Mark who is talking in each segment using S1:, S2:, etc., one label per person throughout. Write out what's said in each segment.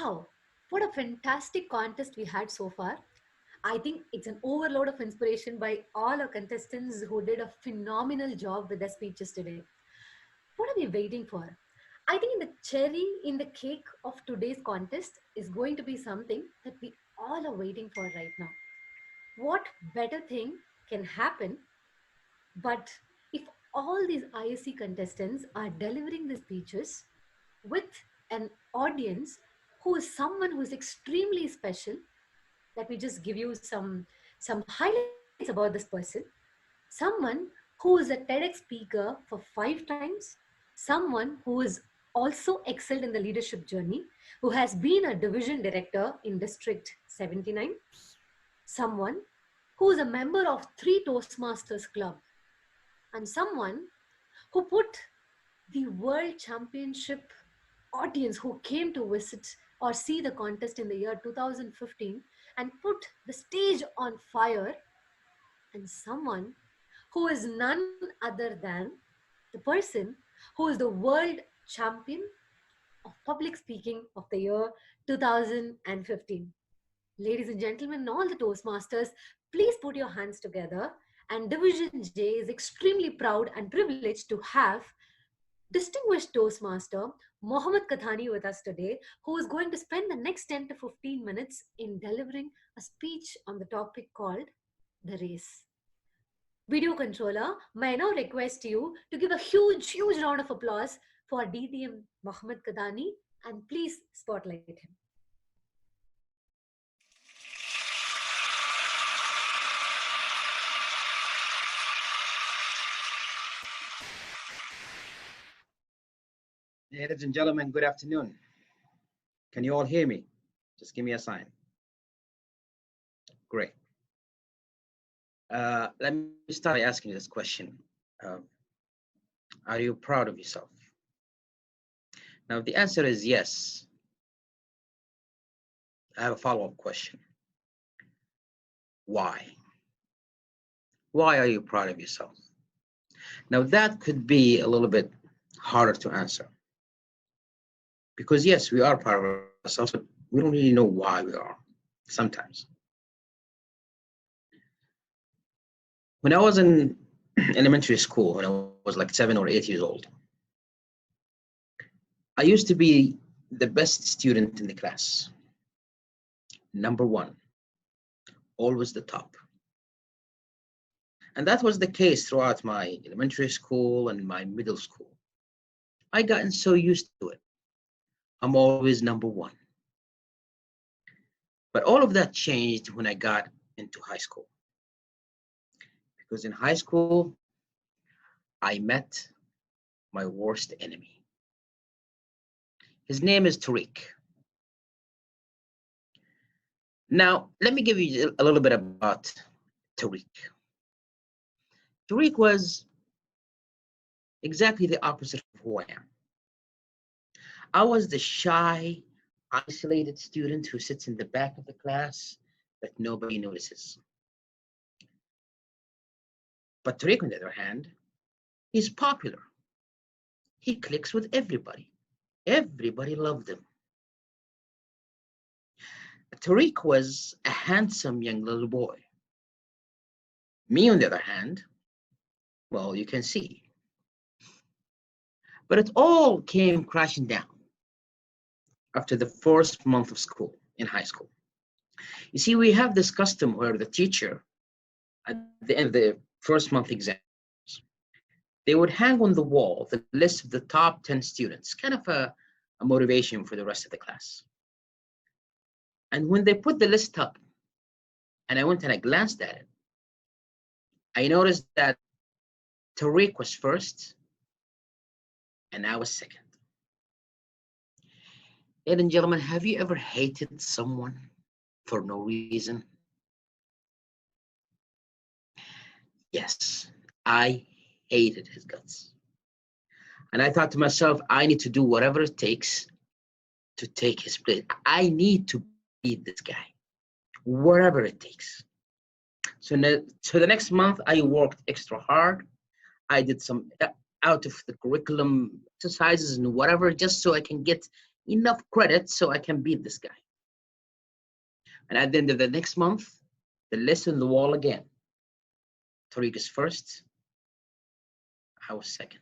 S1: Wow, what a fantastic contest we had so far. I think it's an overload of inspiration by all our contestants who did a phenomenal job with their speeches today. What are we waiting for? I think the cherry in the cake of today's contest is going to be something that we all are waiting for right now. What better thing can happen but if all these ISC contestants are delivering the speeches with an audience who is someone who is extremely special, let me just give you some highlights about this person. Someone who is a TEDx speaker for 5 times, someone who is also excelled in the leadership journey, who has been a division director in District 79, someone who is a member of 3 Toastmasters Club, and someone who put the World Championship audience who came to visit or see the contest in the year 2015 and put the stage on fire, and someone who is none other than the person who is the world champion of public speaking of the year 2015. Ladies and gentlemen, all the Toastmasters, please put your hands together. And Division J is extremely proud and privileged to have distinguished Toastmaster Mohammed Qahtani with us today, who is going to spend the next 10 to 15 minutes in delivering a speech on the topic called the race. Video controller, may I now request you to give a huge round of applause for DTM Mohammed Qahtani, and please spotlight him.
S2: Ladies and gentlemen, good afternoon. Can you all hear me? Just give me a sign. Great. Let me start by asking you this question. Are you proud of yourself? Now, if the answer is yes, I have a follow-up question. Why? Why are you proud of yourself? Now, that could be a little bit harder to answer. Because yes, we are proud of ourselves, but we don't really know why we are sometimes. When I was in elementary school, when I was like 7 or 8 years old, I used to be the best student in the class. #1, always the top. And that was the case throughout my elementary school and my middle school. I gotten so used to it. I'm always #1. But all of that changed when I got into high school. Because in high school, I met my worst enemy. His name is Tariq. Now, let me give you a little bit about Tariq. Tariq was exactly the opposite of who I am. I was the shy, isolated student who sits in the back of the class that nobody notices. But Tariq, on the other hand, he's popular. He clicks with everybody. Everybody loved him. Tariq was a handsome young little boy. Me, on the other hand, well, you can see. But it all came crashing down after the first month of school in high school. You see, we have this custom where the teacher, at the end of the first month exams, they would hang on the wall the list of the top 10 students, kind of a motivation for the rest of the class. And when they put the list up, and I went and I glanced at it, I noticed that Tariq was first, and I was second. Ladies and gentlemen, have you ever hated someone for no reason? Yes, I hated his guts. And I thought to myself, I need to do whatever it takes to take his place. I need to beat this guy, whatever it takes. So the next month, I worked extra hard. I did some out of the curriculum exercises and whatever, just so I can get enough credit so I can beat this guy. And at the end of the next month, the list on the wall again. Tariq is first, I was second.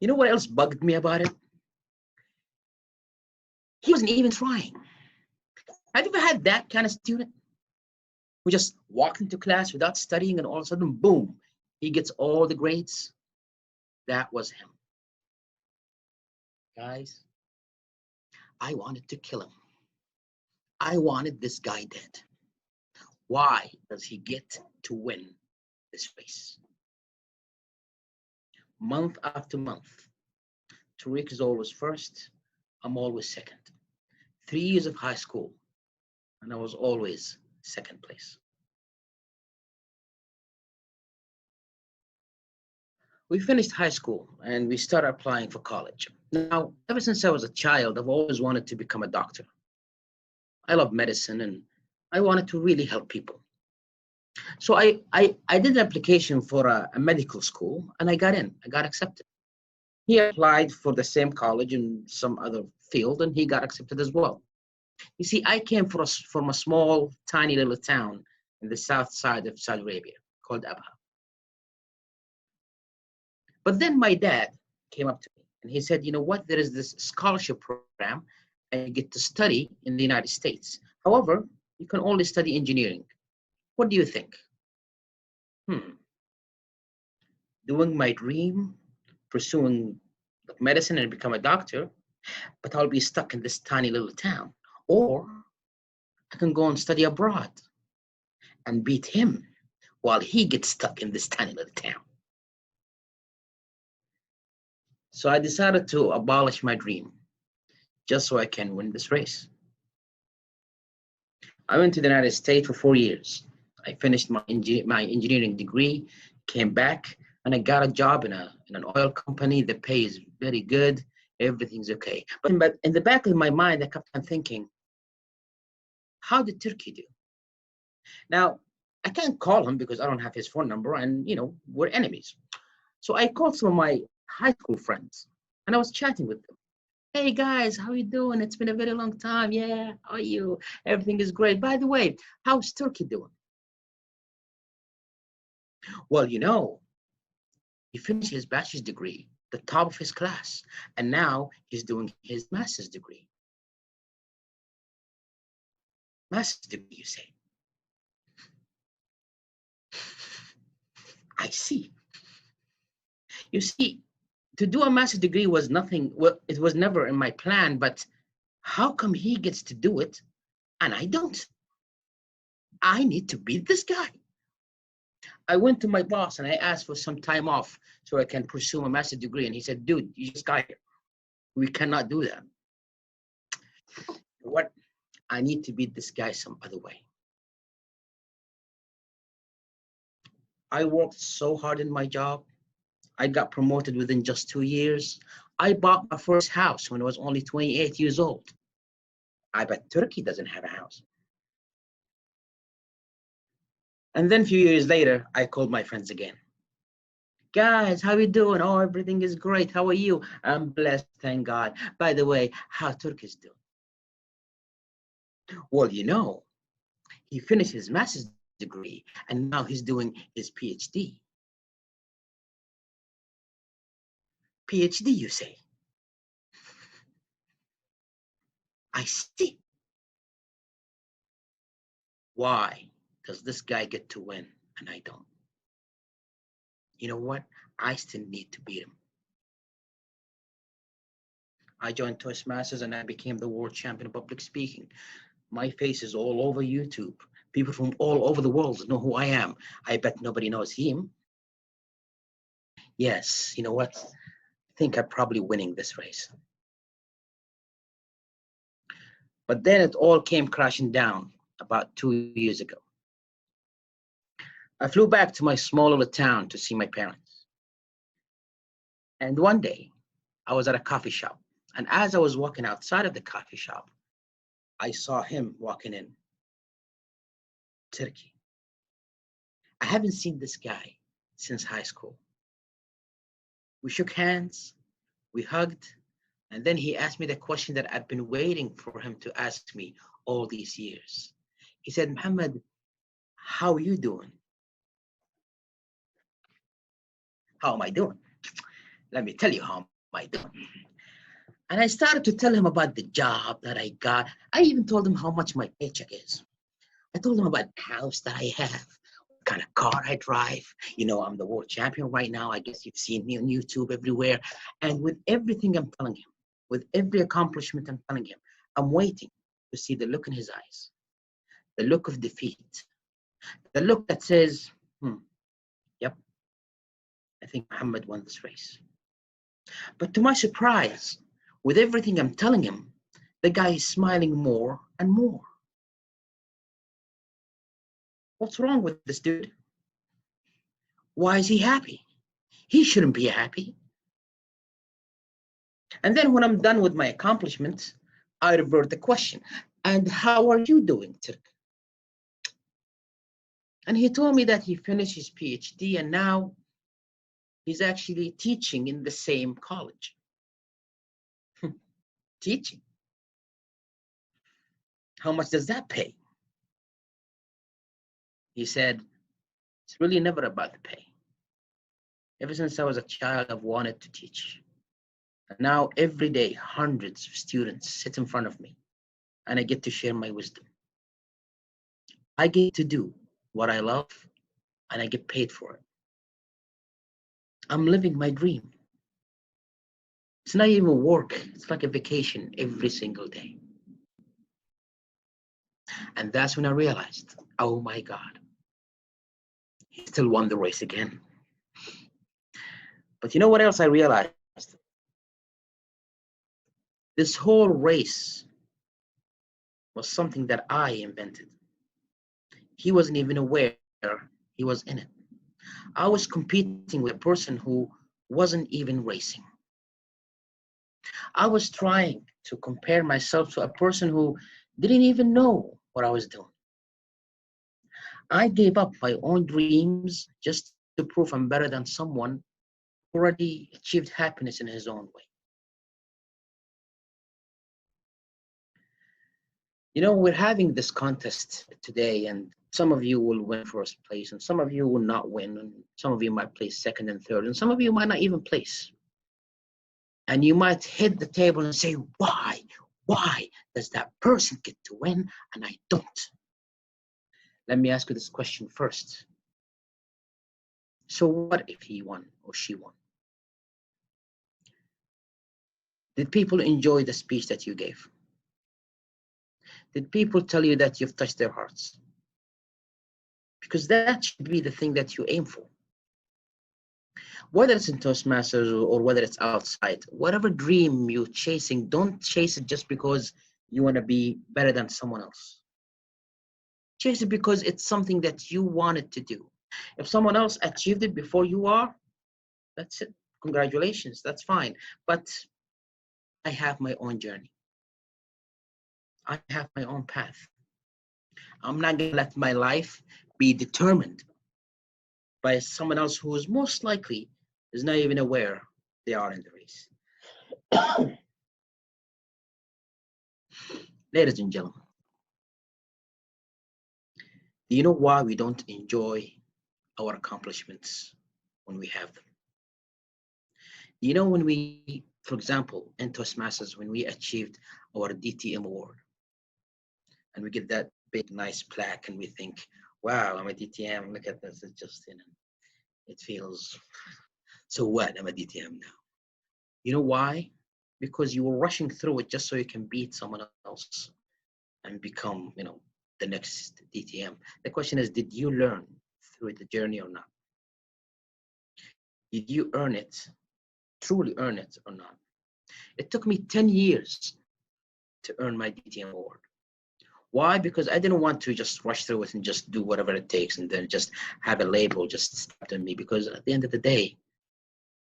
S2: You know what else bugged me about it? He wasn't even trying. Have you ever had that kind of student who just walked into class without studying and all of a sudden, boom, he gets all the grades? That was him. Guys, I wanted to kill him. I wanted this guy dead. Why does he get to win this race? Month after month, Tariq is always first, I'm always second. 3 years of high school, and I was always second place. We finished high school and we started applying for college. Now, ever since I was a child, I've always wanted to become a doctor. I love medicine and I wanted to really help people. So I did an application for a medical school and I got in, I got accepted. He applied for the same college in some other field and he got accepted as well. You see, I came from a small, tiny little town in the south side of Saudi Arabia called Abha. But then my dad came up to me and he said, you know what, there is this scholarship program and you get to study in the United States. However, you can only study engineering. What do you think? Doing my dream, pursuing medicine and become a doctor, but I'll be stuck in this tiny little town. Or I can go and study abroad and beat him while he gets stuck in this tiny little town. So I decided to abolish my dream just so I can win this race. I went to the United States for 4 years. I finished my engineering degree, came back, and I got a job in an oil company. The pay is very good. Everything's okay. But in the back of my mind, I kept on thinking, how did Turkey do? Now, I can't call him because I don't have his phone number and, we're enemies. So I called some of my high school friends and I was chatting with them. Hey guys, how you doing? It's been a very long time. Yeah, how are you? Everything is great. By the way, how's Turkey doing? Well, he finished his bachelor's degree, the top of his class, and now he's doing his master's degree. Master's degree, you say? I see. You see, to do a master's degree was nothing, well, it was never in my plan, but how come he gets to do it and I don't? I need to beat this guy. I went to my boss and I asked for some time off so I can pursue a master's degree. And he said, dude, you just got here. We cannot do that. What? I need to beat this guy some other way. I worked so hard in my job. I got promoted within just 2 years. I bought my first house when I was only 28 years old. I bet Turkey doesn't have a house. And then a few years later, I called my friends again. Guys, how you doing? Oh, everything is great. How are you? I'm blessed, thank God. By the way, how Turkey's doing? Well, he finished his master's degree and now he's doing his PhD. PhD, you say? I see. Why does this guy get to win and I don't? You know what? I still need to beat him. I joined Toastmasters and I became the world champion of public speaking. My face is all over YouTube. People from all over the world know who I am. I bet nobody knows him. Yes, you know what? I think I'm probably winning this race. But then it all came crashing down about 2 years ago. I flew back to my small little town to see my parents. And one day, I was at a coffee shop. And as I was walking outside of the coffee shop, I saw him walking in. Turkey. I haven't seen this guy since high school. We shook hands, we hugged, And then he asked me the question that I've been waiting for him to ask me all these years. He said, Muhammad, how are you doing? How am I doing? Let me tell you how am I doing. And I started to tell him about the job that I got. I even told him how much my paycheck is. I told him about the house that I have, what kind of car I drive. You know, I'm the world champion right now. I guess you've seen me on YouTube everywhere. And with everything I'm telling him, with every accomplishment I'm telling him, I'm waiting to see the look in his eyes, the look of defeat, the look that says, yep, I think Muhammad won this race. But to my surprise, with everything I'm telling him, the guy is smiling more and more. What's wrong with this dude? Why is he happy? He shouldn't be happy. And then when I'm done with my accomplishments, I revert the question, and how are you doing, Turk? And he told me that he finished his PhD and now he's actually teaching in the same college. Teaching. How much does that pay? He said, it's really never about the pay. Ever since I was a child, I've wanted to teach. And now every day, hundreds of students sit in front of me and I get to share my wisdom. I get to do what I love and I get paid for it. I'm living my dream. It's not even work. It's like a vacation every single day. And that's when I realized, oh my God, he still won the race again. But you know what else I realized? This whole race was something that I invented. He wasn't even aware he was in it. I was competing with a person who wasn't even racing. I was trying to compare myself to a person who didn't even know what I was doing. I gave up my own dreams just to prove I'm better than someone who already achieved happiness in his own way. You know, we're having this contest today, and some of you will win first place, and some of you will not win, and some of you might place second and third, and some of you might not even place. And you might hit the table and say, why? Why does that person get to win and I don't? Let me ask you this question first. So what if he won or she won? Did people enjoy the speech that you gave? Did people tell you that you've touched their hearts? Because that should be the thing that you aim for. Whether it's in Toastmasters or whether it's outside, whatever dream you're chasing, don't chase it just because you want to be better than someone else. Chase it because it's something that you wanted to do. If someone else achieved it before you are, that's it. Congratulations, that's fine. But I have my own journey. I have my own path. I'm not going to let my life be determined by someone else who is most likely is not even aware they are in the race. Ladies and gentlemen, do you know why we don't enjoy our accomplishments when we have them? You know, when we, for example, in Toastmasters, when we achieved our DTM award, and we get that big, nice plaque, and we think, wow, I'm a DTM, look at this, it's just, it feels, so what, I'm a DTM now. You know why? Because you were rushing through it just so you can beat someone else and become, the next DTM. The question is, did you learn through the journey or not? Did you earn it, truly earn it or not? It took me 10 years to earn my DTM award. Why? Because I didn't want to just rush through it and just do whatever it takes and then just have a label just stamped on me. Because at the end of the day,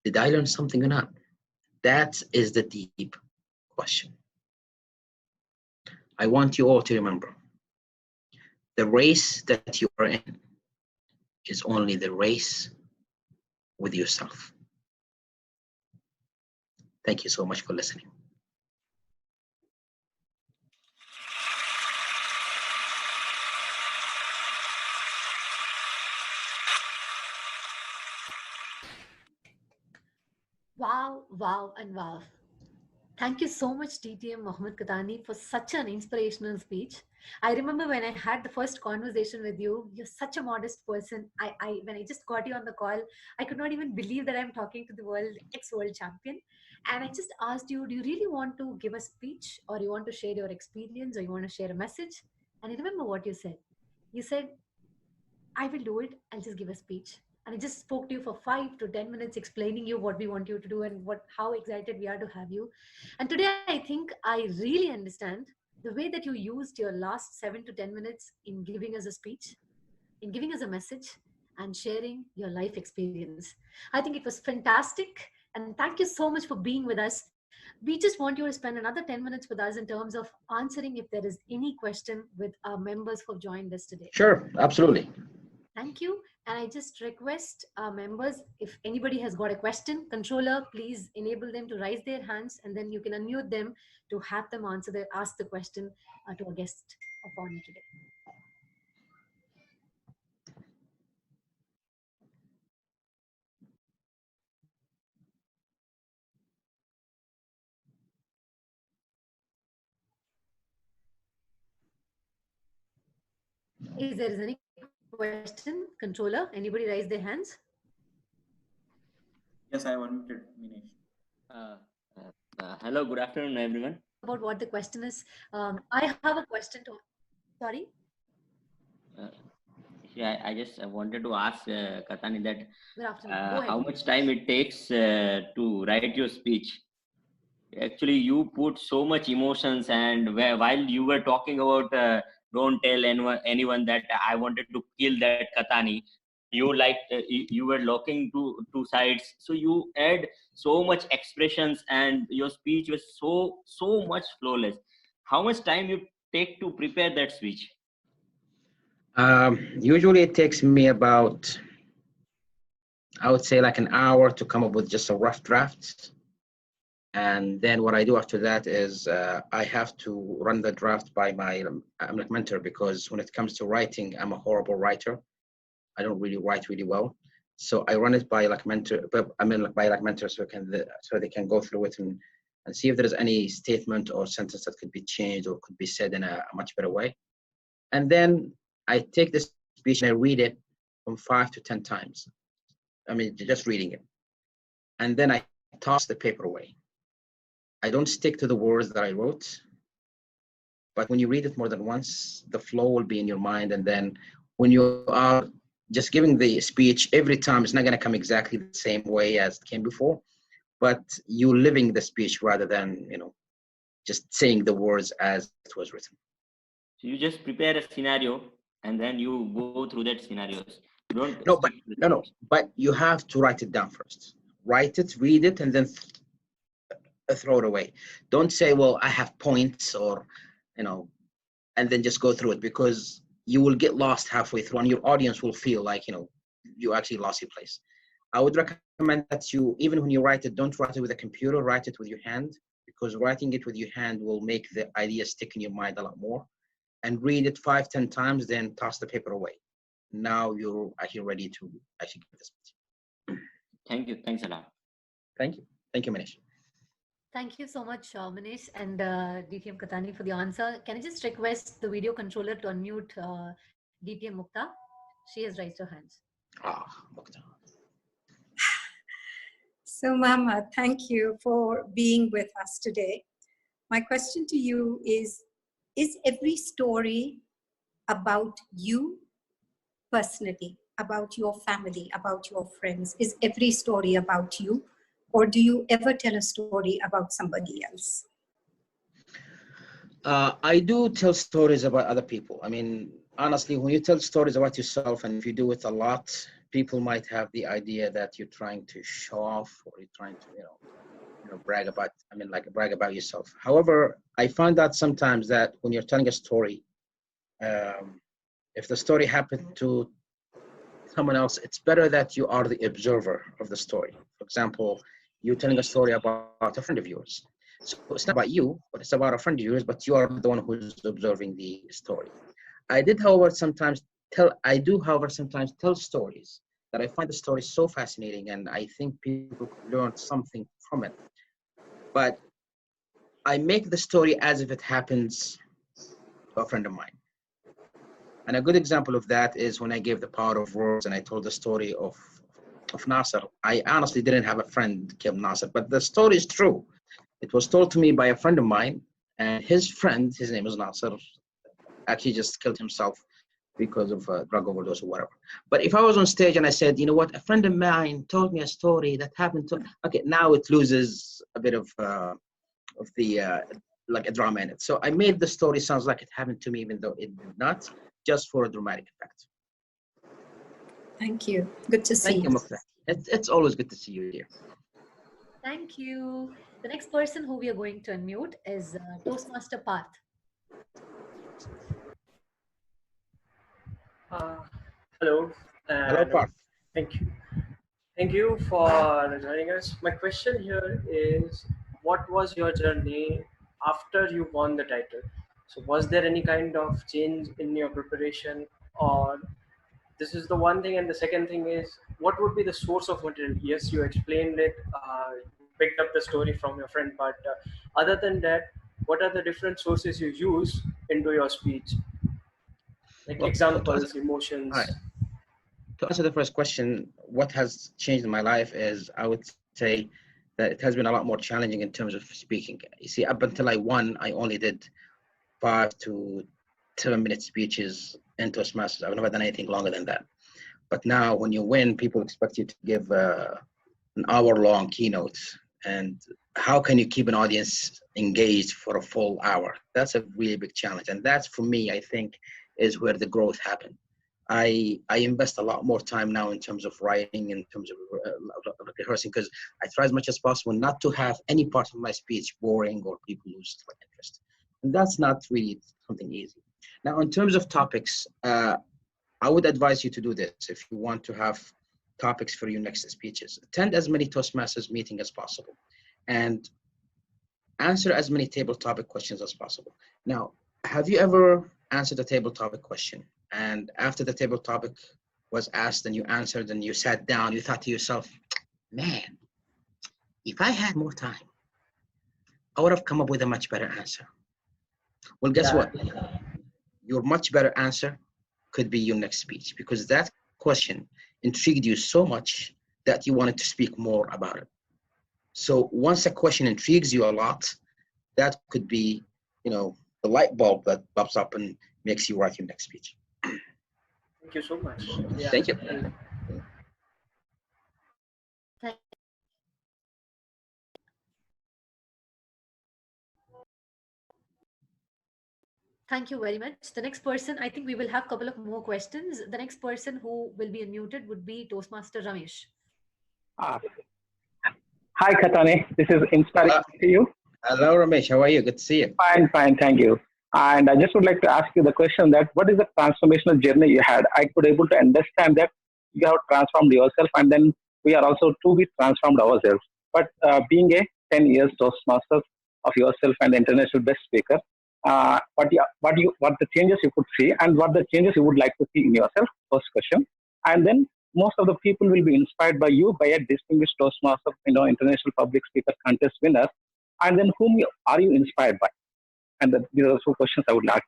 S2: did I learn something or not? That is the deep question. I want you all to remember, the race that you are in is only the race with yourself. Thank you so much for listening.
S1: Wow, wow, and wow. Thank you so much, DTM Mohammed Qahtani, for such an inspirational speech. I remember when I had the first conversation with you, you're such a modest person. When I just got you on the call, I could not even believe that I'm talking to the ex-world champion. And I just asked you, do you really want to give a speech, or you want to share your experience, or you want to share a message? And I remember what you said. You said, I will do it. I'll just give a speech. And I just spoke to you for 5 to 10 minutes, explaining you what we want you to do and how excited we are to have you. And today, I think I really understand the way that you used your last 7 to 10 minutes in giving us a speech, in giving us a message, and sharing your life experience. I think it was fantastic. And thank you so much for being with us. We just want you to spend another 10 minutes with us in terms of answering if there is any question with our members who have joined us today.
S2: Sure, absolutely.
S1: Thank you. And I just request our members, if anybody has got a question, controller, please enable them to raise their hands, and then you can unmute them to have them ask the question to our guest of honor today. Is there any question, controller? Anybody raise their hands?
S3: Yes, I unmuted, Minesh.
S4: Hello, good afternoon, everyone.
S1: About what the question is. I have a question to. Sorry.
S4: Uh, yeah, I just wanted to ask Qahtani that
S1: Good afternoon. Go
S4: how
S1: ahead.
S4: much time it takes to write your speech. Actually, you put so much emotions, and while you were talking about don't tell anyone that I wanted to kill that Qahtani, you like you were looking to two sides, so you add so much expressions, and your speech was so much flawless. How much time you take to prepare that speech?
S2: Usually it takes me about, I would say, like an hour to come up with just a rough draft. And then what I do after that is I have to run the draft by my mentor, because when it comes to writing, I'm a horrible writer. I don't really write really well. So I run it by mentor, but by mentor, so they can go through it and see if there's any statement or sentence that could be changed or could be said in a much better way. And then I take this speech and I read it from 5 to 10 times. I mean, just reading it. And then I toss the paper away. I don't stick to the words that I wrote, but when you read it more than once, the flow will be in your mind. And then when you are just giving the speech, every time it's not going to come exactly the same way as it came before, but you living the speech rather than, just saying the words as it was written.
S4: So you just prepare a scenario and then you go through that scenarios. You don't
S2: No,
S4: stick
S2: but
S4: to the script.
S2: but you have to write it down first. Write it, read it, and then throw it away. Don't say, well, I have points, or, and then just go through it, because you will get lost halfway through and your audience will feel like, you actually lost your place. I would recommend that you, even when you write it, don't write it with a computer, write it with your hand, because writing it with your hand will make the idea stick in your mind a lot more. And read it 5-10 times, then toss the paper away. Now you're actually ready to actually give this.
S4: Thank you. Thanks a lot.
S2: Thank you. Thank you, Manish.
S1: Thank you so much, Manish and DTM Qahtani, for the answer. Can I just request the video controller to unmute DTM Mukta? She has raised her hands.
S2: Mukta.
S5: So, Mohammed, thank you for being with us today. My question to you is every story about you personally, about your family, about your friends? Is every story about you? Or do you ever tell a story about somebody else?
S2: I do tell stories about other people. I mean, honestly, when you tell stories about yourself, and if you do it a lot, people might have the idea that you're trying to show off, or you're trying to, brag about yourself. However, I find out sometimes that when you're telling a story, if the story happened to someone else, it's better that you are the observer of the story. For example, you're telling a story about a friend of yours. So it's not about you, but it's about a friend of yours, but you are the one who's observing the story. I did, however, sometimes tell stories that I find the story so fascinating, and I think people could learn something from it. But I make the story as if it happens to a friend of mine. And a good example of that is when I gave the power of words and I told the story of Nasser. I honestly didn't have a friend killed Nasser, but the story is true. It was told to me by a friend of mine, and his friend, his name is Nasser, actually just killed himself because of a drug overdose or whatever. But if I was on stage and I said, you know what, a friend of mine told me a story that happened to, okay, now it loses a bit of the like a drama in it. So I made the story sounds like it happened to me, even though it did not, just for a dramatic effect.
S5: Thank you. Good to see
S2: Thank you,
S5: you.
S2: Mukhtar. It's always good to see you, dear.
S1: Thank you. The next person who we are going to unmute is Toastmaster Path.
S6: Hello,
S2: Hello,
S6: and
S2: Parth.
S6: thank you. Thank you for joining us. My question here is, what was your journey after you won the title? So was there any kind of change in your preparation, or this is the one thing, and the second thing is, what would be the source of material? Yes, you explained it, you picked up the story from your friend, but other than that, what are the different sources you use into your speech? Like
S2: Well,
S6: examples,
S2: all right.
S6: emotions.
S2: To answer the first question, what has changed in my life is I would say that it has been a lot more challenging in terms of speaking. You see, up until I won, I only did 5 to 7 minute speeches in Toastmasters. I've never done anything longer than that. But now, when you win, people expect you to give an hour-long keynote. And how can you keep an audience engaged for a full hour? That's a really big challenge. And that's, for me, I think, is where the growth happened. I invest a lot more time now in terms of writing, in terms of rehearsing, because I try as much as possible not to have any part of my speech boring or people lose interest. And that's not really something easy. Now, in terms of topics, I would advise you to do this if you want to have topics for your next speeches. Attend as many Toastmasters meetings as possible and answer as many table topic questions as possible. Now, have you ever answered a table topic question and after the table topic was asked and you answered and you sat down, you thought to yourself, man, if I had more time, I would have come up with a much better answer. Well, guess
S6: Yeah.
S2: what? Your much better answer could be your next speech, because that question intrigued you so much that you wanted to speak more about it. So once a question intrigues you a lot, that could be, the light bulb that pops up and makes you write your next speech.
S6: Thank you so much. Yeah.
S2: Thank you.
S1: Thank you very much. The next person, I think we will have a couple of more questions. The next person who will be unmuted would be Toastmaster Ramesh.
S7: Ah, Hi, Qahtani. This is inspiring
S2: Hello,
S7: to see you.
S2: hello, Ramesh. How are you? Good to see you.
S7: Fine, fine. Thank you. And I just would like to ask you the question that what is the transformational journey you had? I could able to understand that you have transformed yourself, and then we are also to be transformed ourselves. But being a 10 years Toastmasters of yourself and the international best speaker, what the changes you could see and what the changes you would like to see in yourself? First question. And then most of the people will be inspired by you, by a distinguished Toastmaster, international public speaker contest winner. And then are you inspired by? And these are the two questions I would like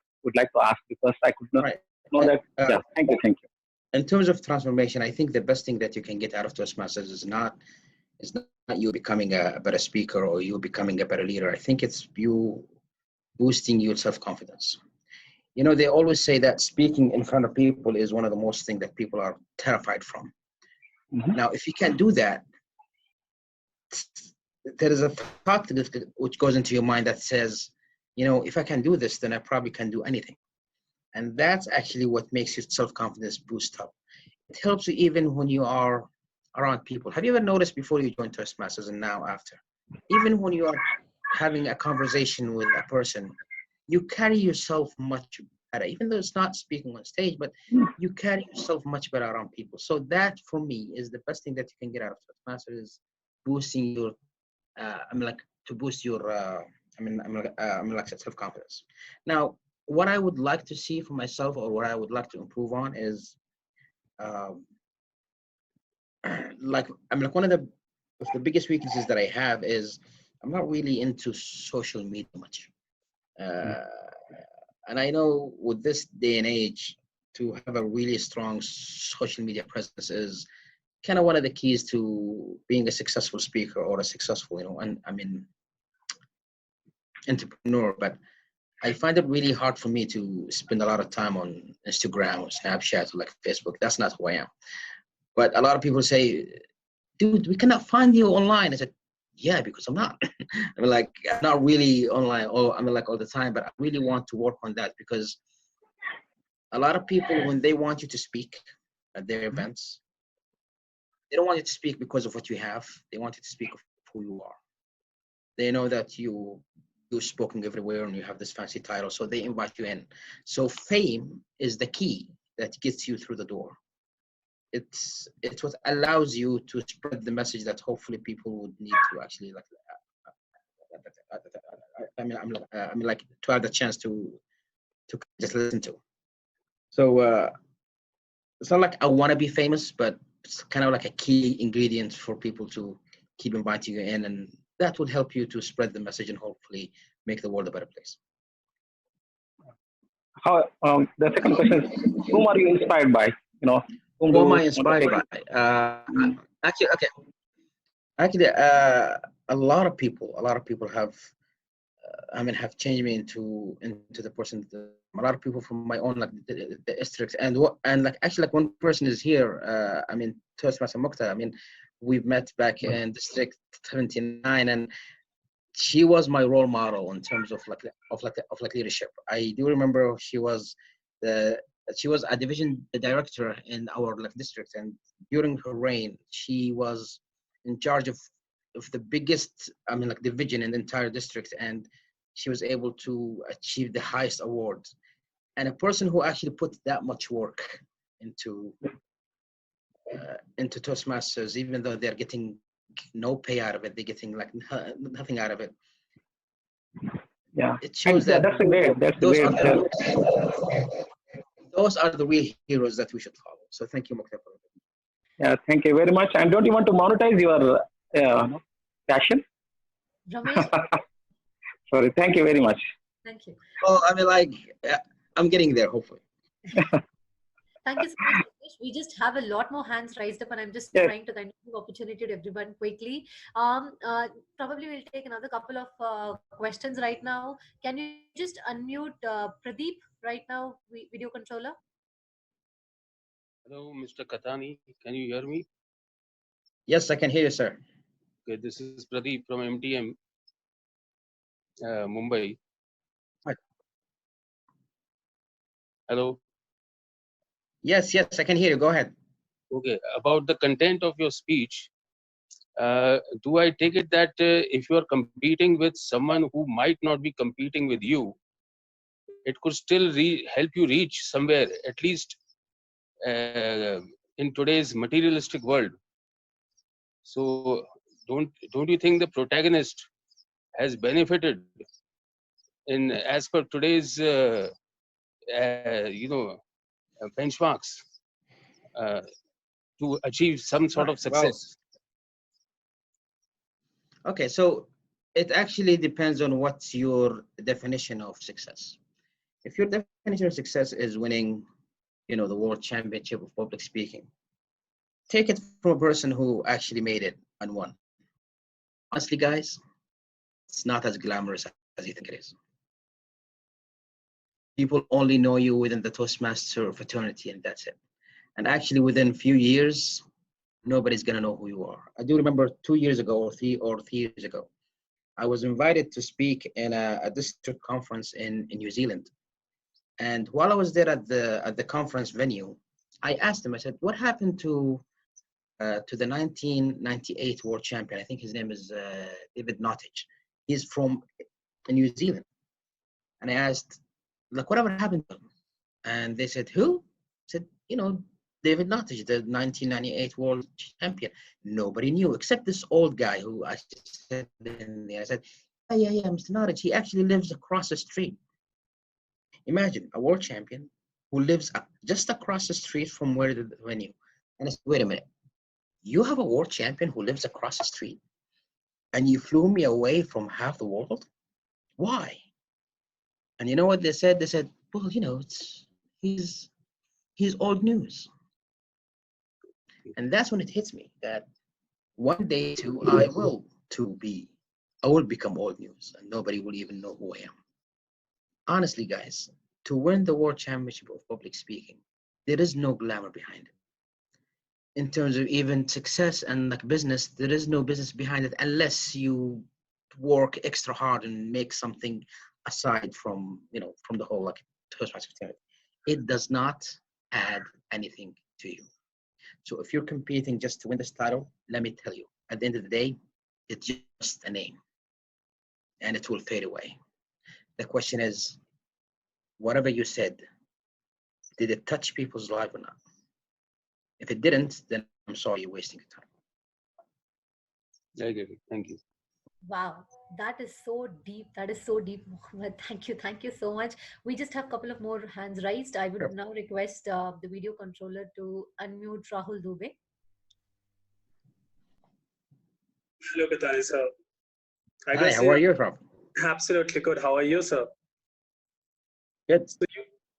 S7: to ask, because I could not
S2: Right.
S7: know that. Yeah, thank you.
S2: In terms of transformation, I think the best thing that you can get out of Toastmasters is not you becoming a better speaker or you becoming a better leader. I think it's you boosting your self-confidence. They always say that speaking in front of people is one of the most things that people are terrified from.
S7: Mhm.
S2: Now, if you can do that, there is a thought which goes into your mind that says, if I can do this, then I probably can do anything. And that's actually what makes your self-confidence boost up. It helps you even when you are around people. Have you ever noticed before you joined Toastmasters and now after, even when you are having a conversation with a person, you carry yourself much better, even though it's not speaking on stage, but you carry yourself much better around people. So that, for me, is the best thing that you can get out of Toastmasters, is boosting your, to boost your, self-confidence. Now, what I would like to see for myself, or what I would like to improve on, is um, one of the biggest weaknesses that I have is I'm not really into social media much. Uh, and I know with this day and age, to have a really strong social media presence is kind of one of the keys to being a successful speaker or a successful, entrepreneur. But I find it really hard for me to spend a lot of time on Instagram or Snapchat or like Facebook. That's not who I am. But a lot of people say, dude, we cannot find you online. I said, yeah, because I'm not. I'm not really online, or all the time, but I really want to work on that, because a lot of people, when they want you to speak at their events, they don't want you to speak because of what you have. They want you to speak of who you are. They know that you're spoken everywhere and you have this fancy title, so they invite you in. So fame is the key that gets you through the door. It's what allows you to spread the message that hopefully people would need to actually to have the chance to just listen to. So it's not like I want to be famous, but it's kind of like a key ingredient for people to keep inviting you in, and that would help you to spread the message and hopefully make the world a better place.
S7: How the second question is, whom are you inspired by? Whom
S2: Who
S7: do
S2: am I
S7: you want to
S2: inspired
S7: take?
S2: by? Actually, a lot of people have, have changed me into the person. A lot of people from my own the district, and one person is here. Toastmasters Mukta. We've met back in District 79, and she was my role model in terms of leadership. I do remember she was a division director in our district, and during her reign, she was in charge of the biggest division in the entire district, and she was able to achieve the highest award. And a person who actually put that much work into Toastmasters, even though they're getting no pay out of it, they're getting nothing out of it.
S7: Yeah,
S2: It shows
S7: and
S2: that those are the real heroes that we should follow. So thank you, Mukta.
S7: Yeah, thank you very much. And don't you want to monetize your passion?
S1: Ramesh,
S7: Sorry, thank you very much.
S1: thank you.
S2: Well, I'm getting there, hopefully.
S1: Thank you so much, Ramesh. We just have a lot more hands raised up, and I'm just
S7: Yes.
S1: trying to kind of give opportunity to everyone quickly. Probably we'll take another couple of questions right now. Can you just unmute Pradeep right now, video controller?
S8: Hello, Mr. Qahtani. Can you hear me?
S2: Yes, I can hear you, sir.
S8: Okay, this is Pradeep from MTM, Mumbai.
S2: Hi.
S8: Hello.
S2: Yes, I can hear you. Go ahead.
S8: Okay, about the content of your speech, do I take it that if you are competing with someone who might not be competing with you, it could still help you reach somewhere, at least in today's materialistic world? So don't you think the protagonist has benefited in as per today's benchmarks to achieve some sort of success?
S2: Well, okay, so it actually depends on what's your definition of success. If your definition of success is winning, the world championship of public speaking, take it from a person who actually made it and won. Honestly, guys, it's not as glamorous as you think it is. People only know you within the Toastmaster fraternity, and that's it. And actually, within a few years, nobody's gonna know who you are. I do remember 2 years ago or 3 years ago, I was invited to speak in a district conference in New Zealand. And while I was there at the conference venue, I asked him, I said, what happened to the 1998 world champion? I think his name is David Nottage. He's from New Zealand. And I asked, whatever happened to him? And they said, who? I said, David Nottage, the 1998 world champion. Nobody knew except this old guy who I said in there. I said, yeah, Mr. Nottage, he actually lives across the street. Imagine a world champion who lives just across the street from where the venue. And I said, wait a minute, you have a world champion who lives across the street and you flew me away from half the world? Why? And you know what they said? They said, well, he's old news. And that's when it hits me that one day too, I will become old news and nobody will even know who I am. Honestly, guys, to win the world championship of public speaking, there is no glamour behind it. In terms of even success and like business, there is no business behind it unless you work extra hard and make something aside from from the whole like Toastmasters community. It does not add anything to you. So if you're competing just to win this title, let me tell you, at the end of the day, it's just a name and it will fade away. The question is, whatever you said, did it touch people's life or not? If it didn't, then I'm sorry, you're wasting your time.
S8: I get it. Thank you.
S1: Wow, that is so deep. That is so deep, Mohammed. Thank you. Thank you so much. We just have a couple of more hands raised. I would
S2: Sure.
S1: now request the video controller to unmute Rahul Dubey.
S9: Hello, Qahtani sir. I
S2: Hi,
S9: guess
S2: how are you, Rob?
S9: absolutely good. How are you, sir?
S2: Good.
S9: So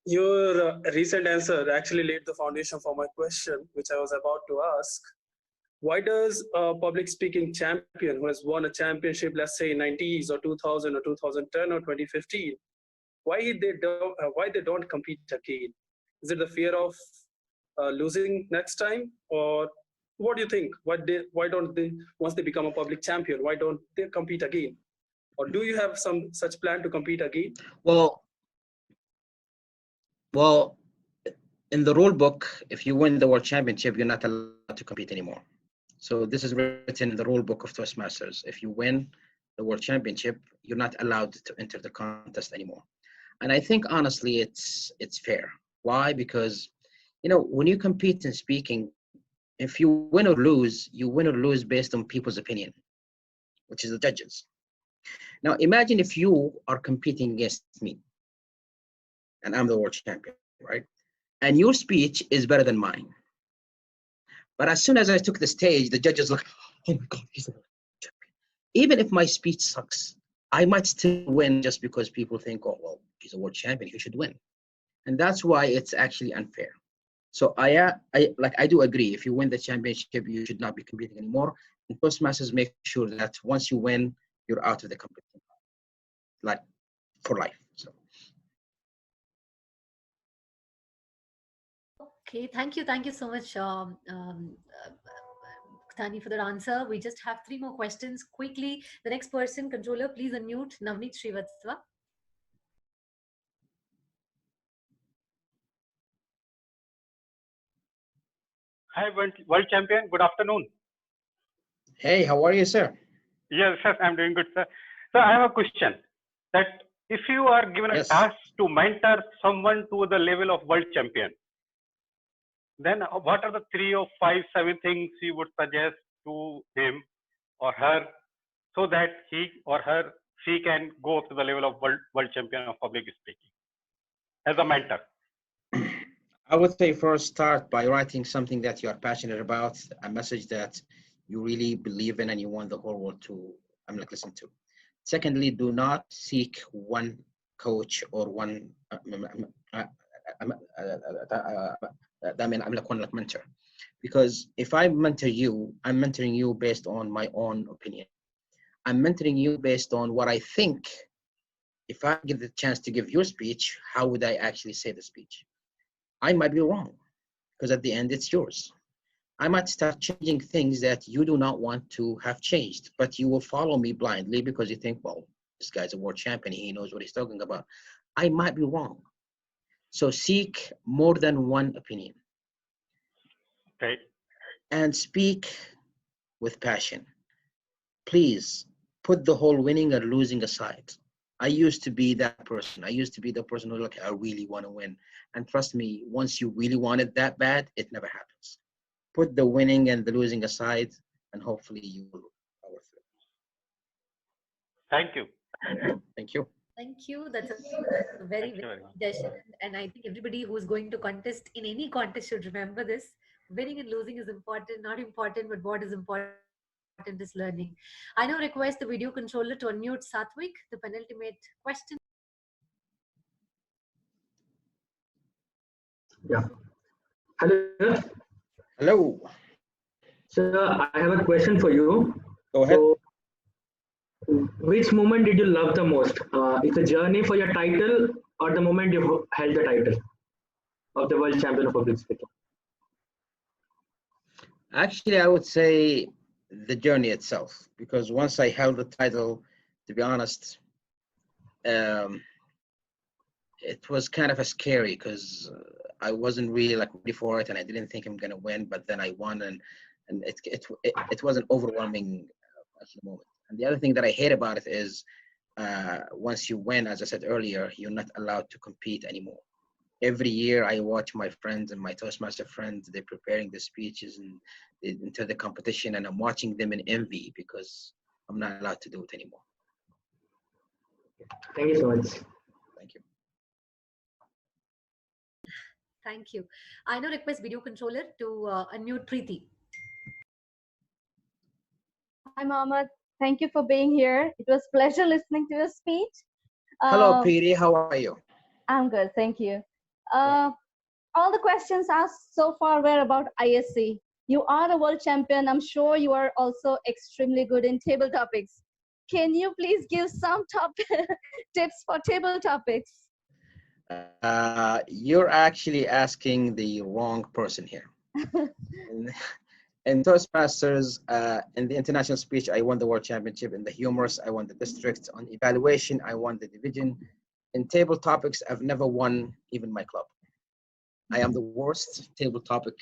S9: your recent answer actually laid the foundation for my question, which I was about to ask. Why does a public speaking champion who has won a championship, let's say in 90s or 2000 or 2010 or 2015, why they don't compete again? Is it the fear of losing next time, or what do you think? Why don't they, once they become a public champion, why don't they compete again? Or do you have some such plan to compete again?
S2: Well, in the rule book, if you win the world championship, you're not allowed to compete anymore. So this is written in the rule book of Toastmasters. If you win the world championship, you're not allowed to enter the contest anymore. And I think honestly, it's fair. Why? Because when you compete in speaking, if you win or lose, you win or lose based on people's opinion, which is the judges. Now imagine if you are competing against me, and I'm the world champion, right? And your speech is better than mine. But as soon as I took the stage, the judges like, oh my God, he's the world champion. Even if my speech sucks, I might still win just because people think, oh, well, he's a world champion, he should win. And that's why it's actually unfair. So I do agree. If you win the championship, you should not be competing anymore. And Toastmasters make sure that once you win, you're out of the competition, like for life. So.
S1: Okay, thank you so much, Qahtani, for that answer. We just have three more questions quickly. The next person, controller, please unmute Navneet Srivatsava.
S10: Hi, world champion. Good afternoon.
S2: Hey, how are you, sir?
S10: Yes, sir, I'm doing good, sir. So I have a question that if you are given a task to mentor someone to the level of world champion, then what are the 3 or 5, 7 things you would suggest to him or her so that she can go up to the level of world champion of public speaking as a mentor?
S2: I would say first start by writing something that you are passionate about, a message that you really believe in and you want the whole world to listen to. Secondly, do not seek one coach or one mentor, because if I mentor you, I'm mentoring you based on my own opinion. I'm mentoring you based on what I think. If I get the chance to give your speech, how would I actually say the speech? I might be wrong, because at the end it's yours. I might start changing things that you do not want to have changed, but you will follow me blindly because you think, well, this guy's a world champion, he knows what he's talking about. I might be wrong. So seek more than one opinion.
S10: Okay.
S2: And speak with passion. Please put the whole winning or losing aside. I used to be that person. I used to be the person who like, I really want to win. And trust me, once you really want it that bad, it never happens. Put the winning and the losing aside, and hopefully you will power through.
S10: Thank you.
S2: Thank you.
S1: Thank you. That's a very, very
S10: Thank you very much.
S1: suggestion. And I think everybody who's going to contest in any contest should remember this. Winning and losing is important, not important, but what is important is learning. I now request the video controller to unmute Satvik, the penultimate question.
S11: Yeah. Hello.
S2: Hello.
S11: Sir, I have a question for you.
S2: Go ahead.
S11: So, which moment did you love the most? It's a journey for your title or the moment you held the title of the World Champion of Public Speaking?
S2: Actually, I would say the journey itself, because once I held the title, to be honest, it was kind of a scary because I wasn't really like ready for it, and I didn't think I'm gonna win. But then I won, and it was an overwhelming moment. And the other thing that I hate about it is once you win, as I said earlier, you're not allowed to compete anymore. Every year I watch my friends and my Toastmaster friends, they're preparing the speeches and into the competition, and I'm watching them in envy because I'm not allowed to do it anymore.
S11: Thank you so much.
S2: Thank you.
S1: Thank you. I now request video controller to unmute Preeti.
S12: Hi, Mohammed. Thank you for being here. It was pleasure listening to your speech.
S2: Hello, Preeti. How are you?
S12: I'm good, thank you. All the questions asked so far were about ISC. You are a world champion. I'm sure you are also extremely good in table topics. Can you please give some top tips for table topics?
S2: You're actually asking the wrong person here. In Toastmasters, in the international speech, I won the world championship. In the humorous, I won the district. On evaluation, I won the division. In table topics, I've never won even my club. I am the worst table topic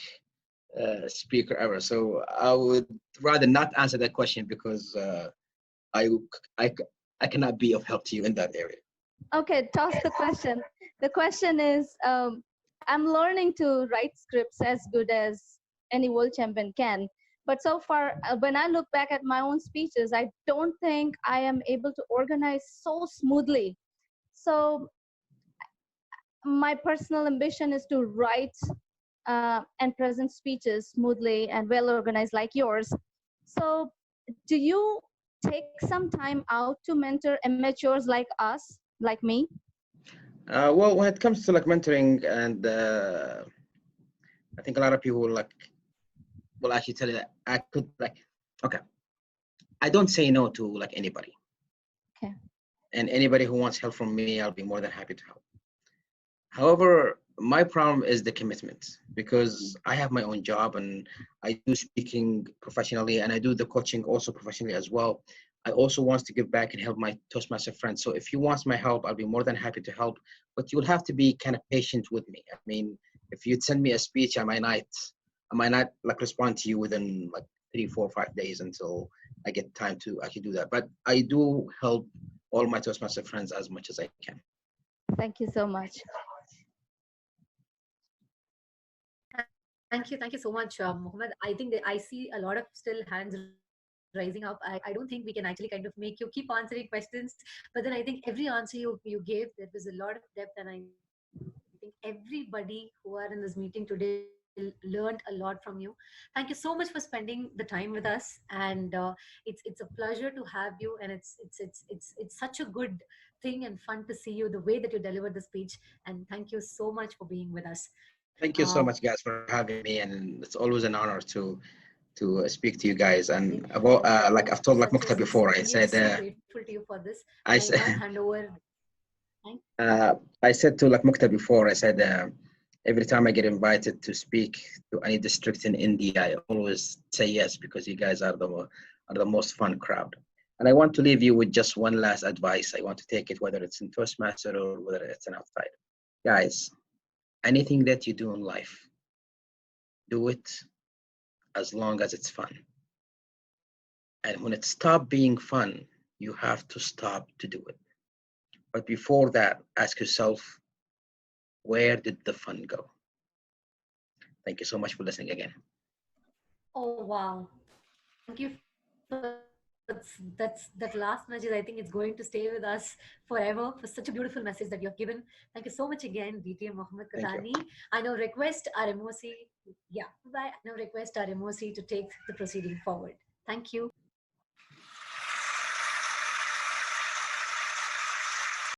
S2: speaker ever. So I would rather not answer that question because I cannot be of help to you in that area.
S12: Okay, toss the question. The question is, I'm learning to write scripts as good as any world champion can. But so far, when I look back at my own speeches, I don't think I am able to organize so smoothly. So my personal ambition is to write and present speeches smoothly and well organized like yours. So do you take some time out to mentor amateurs like us, like me?
S2: Well, when it comes to like mentoring, and I think a lot of people will actually tell you that I could okay, I don't say no to like anybody.
S12: Okay.
S2: And anybody who wants help from me, I'll be more than happy to help. However, my problem is the commitment, because I have my own job and I do speaking professionally and I do the coaching also professionally as well. I also want to give back and help my Toastmaster friends. So if you want my help, I'll be more than happy to help, but you'll have to be kind of patient with me. I mean, if you'd send me a speech, I might not like respond to you within like 3, 4, 5 days until I get time to actually do that. But I do help all my Toastmaster friends as much as I can.
S12: Thank you so much.
S1: Thank you so much, Mohammed. I think that I see a lot of still hands rising up. I don't think we can actually kind of make you keep answering questions, but then I think every answer you gave, there was a lot of depth, and I think everybody who are in this meeting today learned a lot from you. Thank you so much for spending the time with us, and it's a pleasure to have you, and it's such a good thing and fun to see you the way that you delivered the speech, and thank you so much for being with us.
S2: Thank you so much, guys, for having me, and it's always an honor to speak to you guys. And about like I've told like Mukhtar before, I said
S1: so grateful to you for this.
S2: I
S1: now
S2: said
S1: hand over.
S2: I said to like Mukhtar before, I said every time I get invited to speak to any district in India, I always say yes, because you guys are the most fun crowd. And I want to leave you with just one last advice. I want to take it, whether it's in Toastmaster or whether it's an outside. Guys, anything that you do in life, do it as long as it's fun. And when it stops being fun, you have to stop to do it. But before that, ask yourself, where did the fun go? Thank you so much for listening again.
S1: Oh wow. Thank you for that last message. I think it's going to stay with us forever for such a beautiful message that you have given. Thank you so much again, DTM Mohammed
S2: Thank you.
S1: Qahtani. I now request our MOC, yeah, bye. I now request our MOC to take the proceeding forward. Thank you.